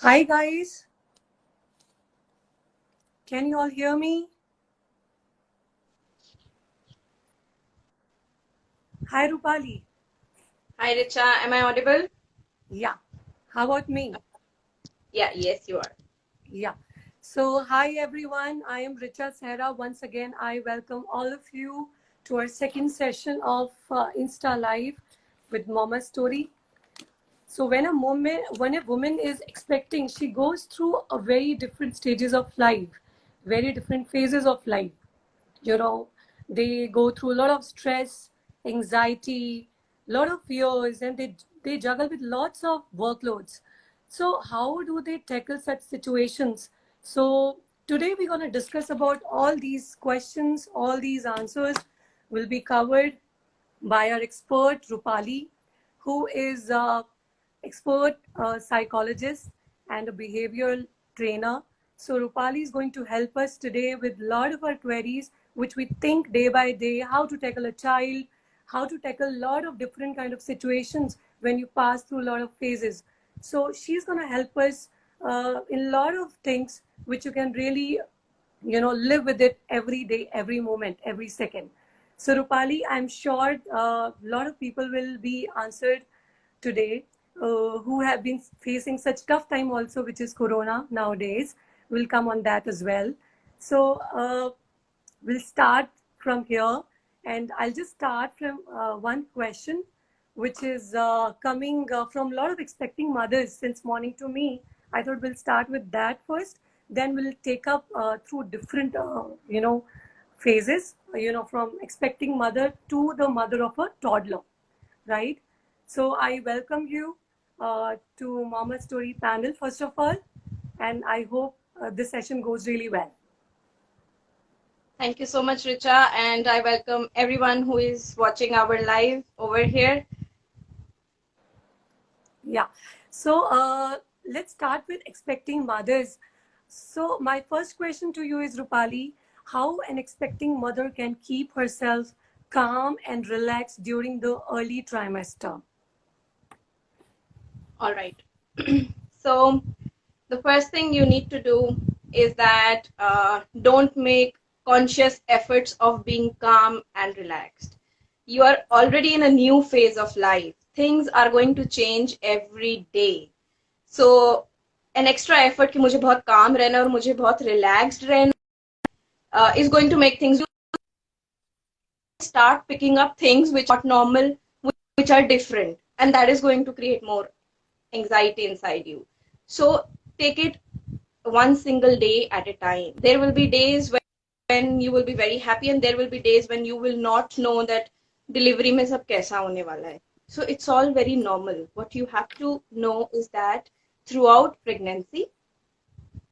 Hi guys, can you all hear me? Hi Rupali. Hi Richa, am I audible? Yeah. How about me? Yes, you are. Yeah. So hi everyone, I am Richa Sehra. Once again, I welcome all of you to our second session of Insta Live with Mama Story. So when a woman is expecting, she goes through a very different stages of life, very different phases of life. you know they go through a lot of stress, anxiety, a lot of fears, and they juggle with lots of workloads. So how do they tackle such situations? So today we're going to discuss about all these questions, all these answers will be covered by our expert Rupali, who is a expert psychologist and a behavioral trainer. So Rupali is going to help us today with a lot of our queries, which we think day by day, how to tackle a child, how to tackle a lot of different kind of situations when you pass through a lot of phases. So she's going to help us in a lot of things which you can really live with it every day, every moment, every second. So Rupali, I'm sure a lot of people will be answered today who have been facing such tough time also, which is corona nowadays. We'll come on that as well. So we'll start from here, and I'll just start from one question which is coming from a lot of expecting mothers since morning to me. I thought we'll start with that first, then we'll take up through different phases, from expecting mother to the mother of a toddler, right? So I welcome you to Mama Story panel first of all, and I hope this session goes really well. Thank you so much, Richa, and I welcome everyone who is watching our live over here. Yeah. So let's start with expecting mothers. So my first question to you is, Rupali, how an expecting mother can keep herself calm and relaxed during the early trimester? All right. So, the first thing you need to do is that don't make conscious efforts of being calm and relaxed. You are already in a new phase of life. Things are going to change every day. So, an extra effort कि मुझे बहुत calm रहना और मुझे बहुत relaxed रहना is going to make things start picking up things which are not normal, which are different, and that is going to create more anxiety inside you. So take it one single day at a time. There will be days when you will be very happy, and there will be days when you will not know that delivery में सब कैसा होने वाला है. So it's all very normal. What you have to know is that throughout pregnancy,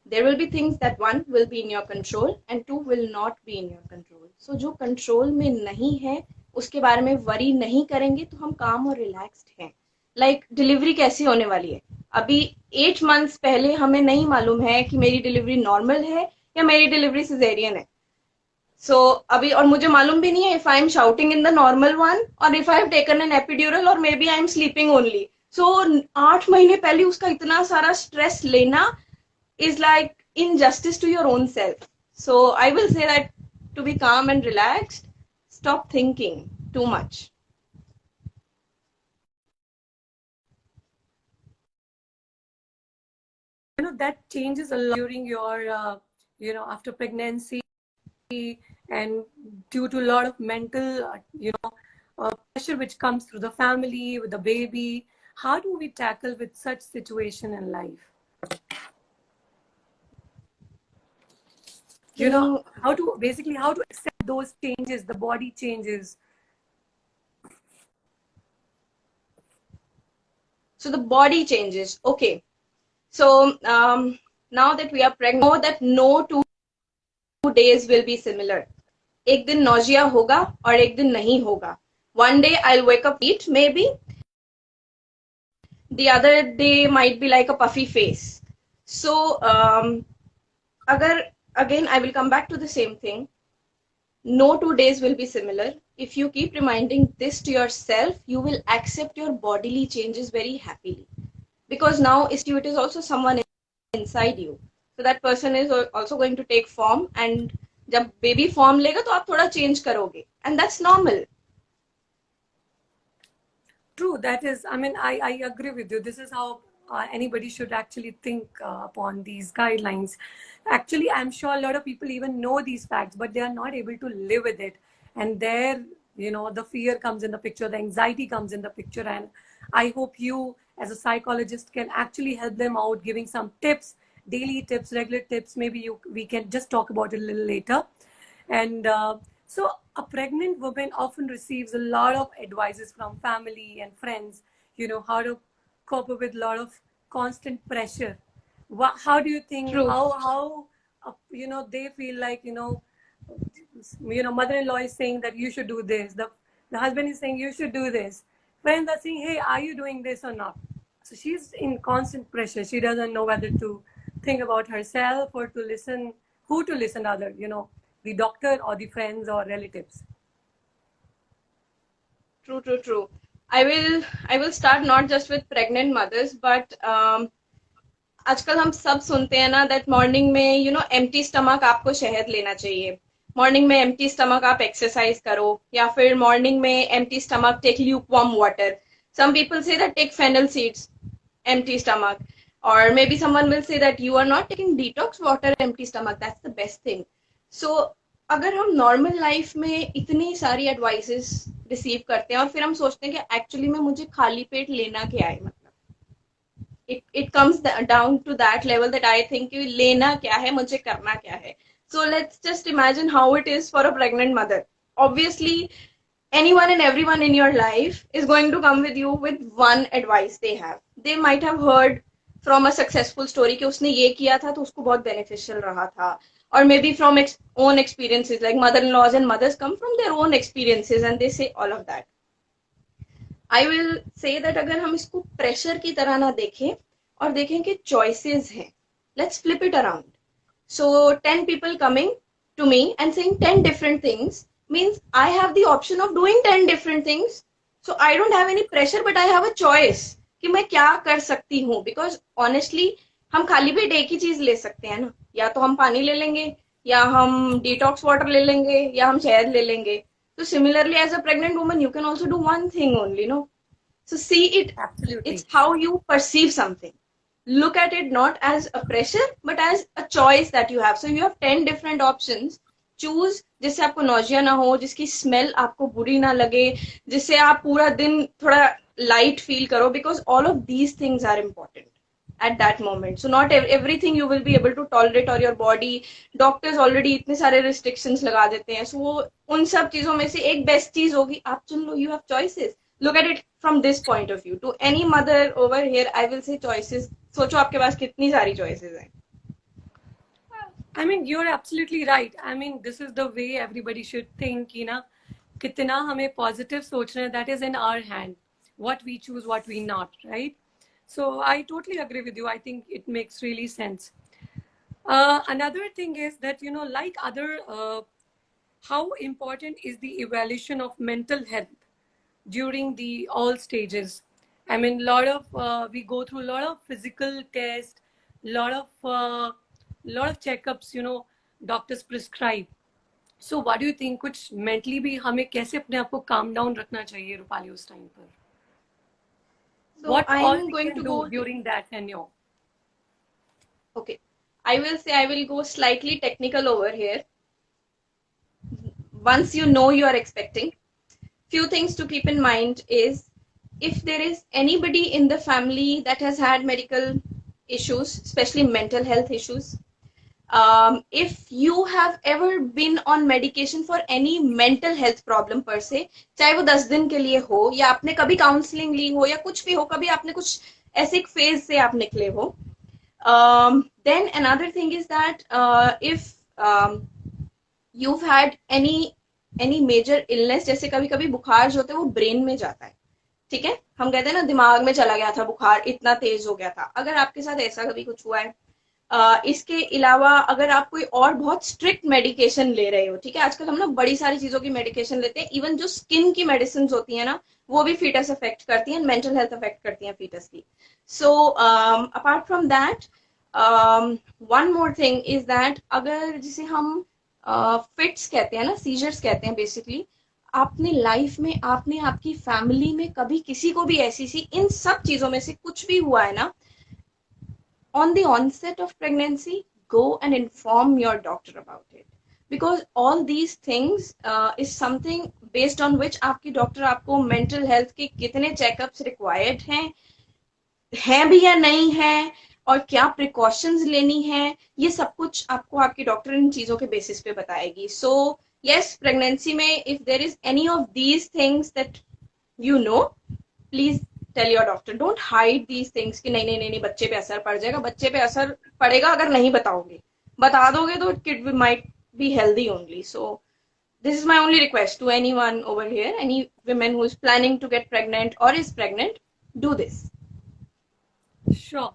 there will be things that one will be in your control and two will not be in your control. So जो control में नहीं है उसके बारे में worry नहीं करेंगे तो हम calm और relaxed हैं. Like delivery कैसी होने वाली है? अभी 8 months पहले हमें नहीं मालूम है कि मेरी delivery normal है या मेरी delivery cesarean है. So अभी और मुझे मालूम भी नहीं है if I am shouting in the normal one or if I have taken an epidural or maybe I am sleeping only. So 8 महीने पहले उसका इतना सारा stress लेना is like injustice to your own self. So I will say that to be calm and relaxed, stop thinking too much. That changes a lot during your after pregnancy, and due to a lot of mental pressure which comes through the family with the baby. How do we tackle with such situation in life? How to accept those changes, the body changes. So the body changes. Okay. So now that we are pregnant, know that no 2 days will be similar. एक दिन nausea होगा और एक दिन नहीं होगा. One day I'll wake up eat maybe. The other day might be like a puffy face. So again I will come back to the same thing. No 2 days will be similar. If you keep reminding this to yourself, you will accept your bodily changes very happily. Because now it is also someone inside you. So that person is also going to take form, and जब baby form लेगा तो आप थोड़ा change करोगे, and that's normal. True, that is, I mean, I agree with you. This is how anybody should actually think upon these guidelines. Actually, I'm sure a lot of people even know these facts, but they are not able to live with it. And there, the fear comes in the picture, the anxiety comes in the picture. And I hope you, as a psychologist, can actually help them out, giving some tips, daily tips, regular tips. Maybe we can just talk about it a little later. And so a pregnant woman often receives a lot of advices from family and friends, how to cope with a lot of constant pressure. How do you think, True. how they feel like, mother-in-law is saying that you should do this. The husband is saying you should do this. Friends are saying, hey, are you doing this or not? So she's in constant pressure. She doesn't know whether to think about herself or to listen, who to listen other, the doctor or the friends or relatives. True. I will start not just with pregnant mothers, but आजकल हम सब सुनते हैं ना that morning में empty stomach आपको शहद लेना चाहिए, morning में empty stomach आप exercise करो, या फिर morning में empty stomach take lukewarm water. Some people say that take fennel seeds empty stomach, or maybe someone will say that you are not taking detox water empty stomach, that's the best thing. So अगर हम normal life में इतनी सारी advices receive करते हैं और फिर हम सोचते हैं कि एक्चुअली में मुझे खाली पेट लेना क्या है, मतलब it comes down to that level that I think कि लेना क्या है, मुझे करना क्या है. So let's just imagine how it is for a pregnant mother. Obviously anyone and everyone in your life is going to come with you with one advice they have. They might have heard from a successful story कि उसने ये किया था तो उसको बहुत beneficial रहा था, or maybe from own experiences, like mother-in-laws and mothers come from their own experiences and they say all of that. I will say that अगर हम इसको pressure की तरह ना देखें और देखें कि choices हैं, let's flip it around. So 10 people coming to me and saying 10 different things means I have the option of doing 10 different things. So I don't have any pressure, but I have a choice कि मैं क्या कर सकती हूँ. Because honestly हम खाली पेट एक ही चीज ले सकते हैं ना, या तो हम पानी ले लेंगे, या हम डिटॉक्स वाटर ले लेंगे, या हम शहद ले लेंगे. So similarly, as a pregnant woman, you can also do one thing only, no? So see it, Absolutely. It's how you perceive something. Look at it not as a pressure, but as a choice that you have. So you have 10 different options. Choose जिससे आपको nausea ना हो, जिसकी smell आपको बुरी ना लगे, जिससे आप पूरा दिन थोड़ा light feel करो, because all of these things are important at that moment. So not everything you will be able to tolerate, or your body, doctors already इतने सारे restrictions लगा देते हैं. So वो उन सब चीजों में से एक best चीज होगी, आप चुन लो. You have choices. Look at it from this point of view. To any mother over here, I will say choices. सोचो आपके पास कितनी सारी choices हैं. I mean, you're absolutely right. I mean, this is the way everybody should think, कितना हमें positive सोचना है, that is in our hand. What we choose, what we not, right? So I totally agree with you. I think it makes really sense. Another thing is that, like how important is the evaluation of mental health during the all stages? I mean, we go through a lot of physical tests, lot of checkups, doctors prescribe. So what do you think? कुछ mentally भी हमें कैसे अपने आप को calm down रखना चाहिए रूपाली उस time पर? So what I all am we going can to do go during that tenure? Okay, I will say I will go slightly technical over here. Once you know you are expecting, few things to keep in mind is, if there is anybody in the family that has had medical issues, especially mental health issues, if you have ever been on medication for any mental health problem per se, चाहे वो 10 दिन के लिए हो, या आपने कभी counselling ली हो, या कुछ भी हो, कभी आपने कुछ ऐसे एक फेज से आप निकले हो, then another thing is that if you've had any major illness, जैसे कभी कभी बुखार जो होता है वो ब्रेन में जाता है, ठीक है, हम कहते हैं ना दिमाग में चला गया था बुखार, इतना तेज हो गया था. अगर आपके साथ ऐसा कभी कुछ हुआ है, इसके अलावा अगर आप कोई और बहुत स्ट्रिक्ट मेडिकेशन ले रहे हो, ठीक है, आजकल हम ना बड़ी सारी चीजों की मेडिकेशन लेते हैं, इवन जो स्किन की मेडिसिन होती है ना, वो भी फीटस अफेक्ट करती हैं, मेंटल हेल्थ अफेक्ट करती हैं फीटस की. So apart from that, one more thing is that, अगर जिसे हम फिट्स कहते हैं ना, सीजर्स कहते हैं बेसिकली, आपने लाइफ में, आपने आपकी फैमिली में कभी किसी को भी ऐसी सी इन सब चीजों में से कुछ भी हुआ है ना, on the onset of pregnancy, go and inform your doctor about it. Because all these things is something based on which आपकी डॉक्टर आपको मेंटल हेल्थ के कितने चेकअप्स रिक्वायर्ड हैं भी या नहीं है, और क्या प्रिकॉशंस लेनी है, ये सब कुछ आपको आपकी डॉक्टर इन चीजों के बेसिस पे बताएगी. सो यस, प्रेगनेंसी में if there is any of these things that you know, please tell your doctor. Don't hide these things कि नहीं नहीं नहीं नहीं बच्चे पे असर पड़ जाएगा. बच्चे पे असर पड़ेगा अगर नहीं बताओगे. बता दोगे तो kid might be healthy only. So this is my only request to anyone over here, any women who is planning to get pregnant or is pregnant, do this. Sure.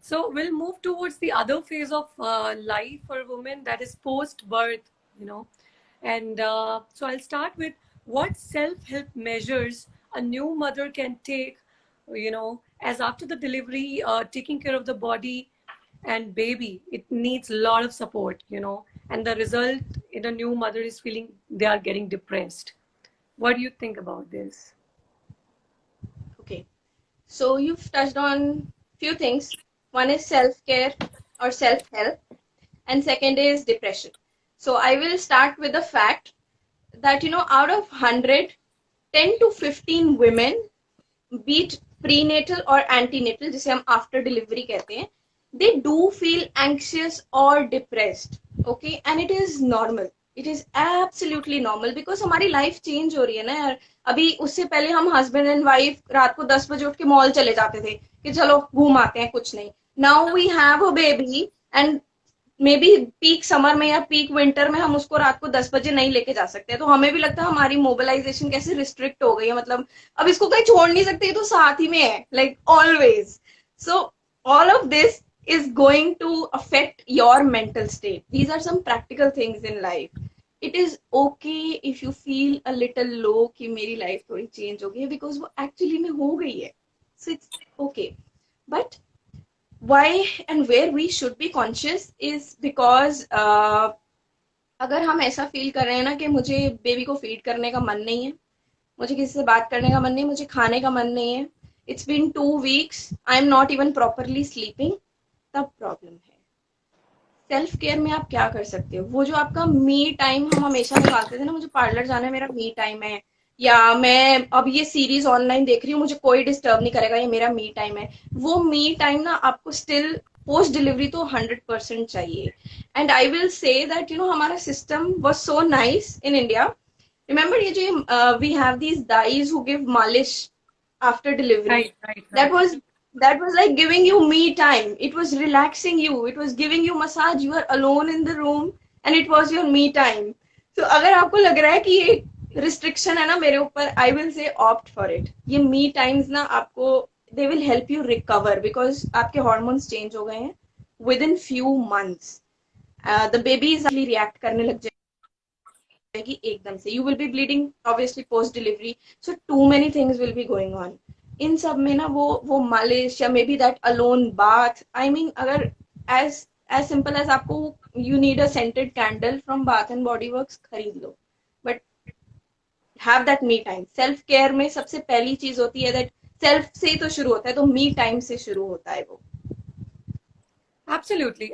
So we'll move towards the other phase of life for women, that is post-birth, you know. And so I'll start with what self-help measures a new mother can take, you know, as after the delivery, taking care of the body and baby, it needs a lot of support, you know, and the result in a new mother is feeling they are getting depressed. What do you think about this? Okay, so you've touched on few things. One is self-care or self-help, and second is depression. So I will start with the fact that, you know, out of 100, 10 to 15 women, be it prenatal or antenatal, जिसे हम after delivery कहते हैं, they do feel anxious or depressed. Okay, and it is normal. It is absolutely normal because हमारी life change हो रही है ना यार. अभी उससे पहले हम हस्बैंड एंड वाइफ रात को 10 बजे उठ के मॉल चले जाते थे कि चलो घूम आते हैं, कुछ नहीं. Now we have a baby and maybe peak summer में या पीक विंटर में हम उसको रात को 10 बजे नहीं लेके जा सकते. तो हमें भी लगता है हमारी मोबिलाइजेशन कैसे रिस्ट्रिक्ट हो गई है, मतलब अब इसको कहीं छोड़ नहीं सकते, तो साथ ही में है, like always. So all of this is going to affect your mental state. These are some practical things in life. It is okay if you feel a little low कि मेरी life थोड़ी change हो गई है, because वो actually में हो गई है. So it's okay. But why and where we should be conscious is because अगर हम ऐसा feel कर रहे हैं ना कि मुझे बेबी को feed करने का मन नहीं है, मुझे किसी से बात करने का मन नहीं, मुझे खाने का मन नहीं है, it's been 2 weeks, I'm not even properly sleeping, तब प्रॉब्लम है. सेल्फ केयर में आप क्या कर सकते हो? वो जो आपका मी टाइम हम हमेशा निकालते थे ना, मुझे पार्लर जाना है, मेरा मी टाइम है, या मैं अब ये सीरीज ऑनलाइन देख रही हूँ, मुझे कोई डिस्टर्ब नहीं करेगा, ये मेरा मी टाइम है. वो मी टाइम ना आपको स्टिल पोस्ट डिलीवरी तो 100% चाहिए. And I will say that, you know, हमारा system was so nice in India. Remember ये जो we have these dais who give malish after delivery, that was like giving you me time. It was relaxing you, it was giving you massage, you were alone in the room and it was your me time. So अगर आपको लग रहा है कि ये restriction है ना मेरे ऊपर, I will say opt for it. ये me times ना आपको, they will help you recover because आपके hormones change हो गए हैं within few months. The baby is actually react करने लग जाएगी एकदम से. You will be bleeding obviously post delivery, so too many things will be going on. इन सब में ना वो मालिश या may be that alone bath, I mean अगर एज सिंपल एज आपको you need a scented candle from Bath and Body Works खरीद लो, but have that me time. Self care में सबसे पहली चीज होती है दैट सेल्फ से ही तो शुरू होता है, तो मी टाइम से शुरू होता है वो. Absolutely.